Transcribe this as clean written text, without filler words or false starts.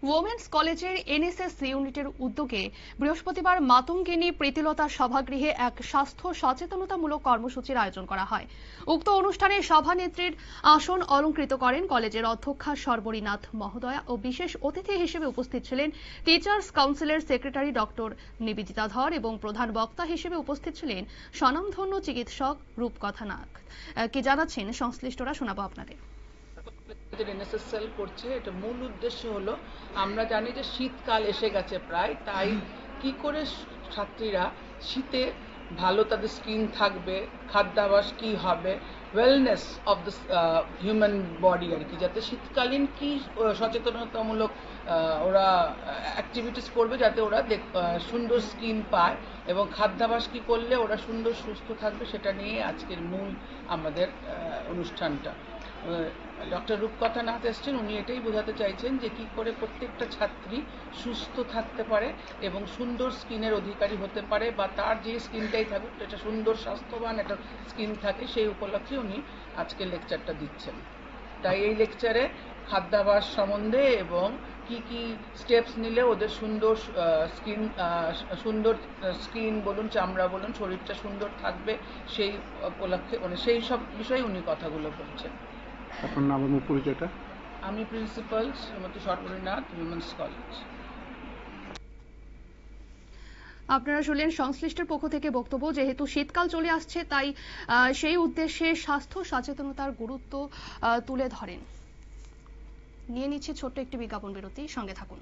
Women's কলেজের NSS ইউনিটের উদ্যোগে বৃহস্পতিবার মাতঙ্গিনী প্রীতিলতা সভাগৃহে এক স্বাস্থ্য সচেতনতামূলক কর্মসূচির আয়োজন করা হয়। উক্ত অনুষ্ঠানে সভানেত্রীর আসন অলংকৃত করেন কলেজের অধ্যক্ষা সর্বরীনাথ মহোদয়া ও বিশেষ অতিথি হিসেবে উপস্থিত ছিলেন টিচার্স কাউন্সিলের সেক্রেটারি ডক্টর নিবেদিতা ধর এবং প্রধান বক্তা হিসেবে উপস্থিত ছিলেন স্বনামধন্য চিকিৎসক রূপকথা নাগ। কি জানাচ্ছেন সংশ্লিষ্টরা, শোনাবো আপনাদের। এনএসএস সেল করছে, এটা মূল উদ্দেশ্য হলো, আমরা জানি যে শীতকাল এসে গেছে প্রায়, তাই কি করে ছাত্রীরা শীতে ভালো তাদের স্কিন থাকবে, খাদ্যাভ্যাস কি হবে, wellness of the human body আর কি, যাতে শীতকালীন কি সচেতনতামূলক ওরা অ্যাক্টিভিটিস করবে যাতে ওরা সুন্দর স্কিন পায় এবং খাদ্যাভ্যাস কি করলে ওরা সুন্দর সুস্থ থাকবে, সেটা নিয়ে আজকের মূল আমাদের অনুষ্ঠানটা। ডক্টর রূপকথা নাথ এসছেন, উনি এটাই বোঝাতে চাইছেন যে কি করে প্রত্যেকটা ছাত্রী সুস্থ থাকতে পারে এবং সুন্দর স্কিনের অধিকারী হতে পারে, বা তার যে স্কিনটাই থাকুক এটা সুন্দর স্বাস্থ্যবান একটা স্কিন থাকে, সেই উপলক্ষে উনি আজকে লেকচারটা দিচ্ছেন। তাই এই লেকচারে খাদ্যাভ্যাস সম্বন্ধে এবং কি কি স্টেপস নিলে ওদের সুন্দর স্কিন বলুন, চামড়া বলুন, শরীরটা সুন্দর থাকবে, সেই উপলক্ষে মানে সেই সব বিষয়ে উনি কথাগুলো বলছেন। আপনার নাম এবং পরিচয়টা? আমি প্রিন্সিপাল শ্রীমতী সর্বরীনাথ, উইমেন্স কলেজ। আপনারা শুনলেন সংশ্লিষ্টের পক্ষ থেকে বক্তব্য। যেহেতু শীতকাল চলে আসছে, তাই সেই উদ্দেশ্যে স্বাস্থ্য সচেতনতার গুরুত্ব তুলে ধরেন। নিয়ে নিচ্ছে ছোট্ট একটি বিজ্ঞাপন বিরতি, সঙ্গে থাকুন।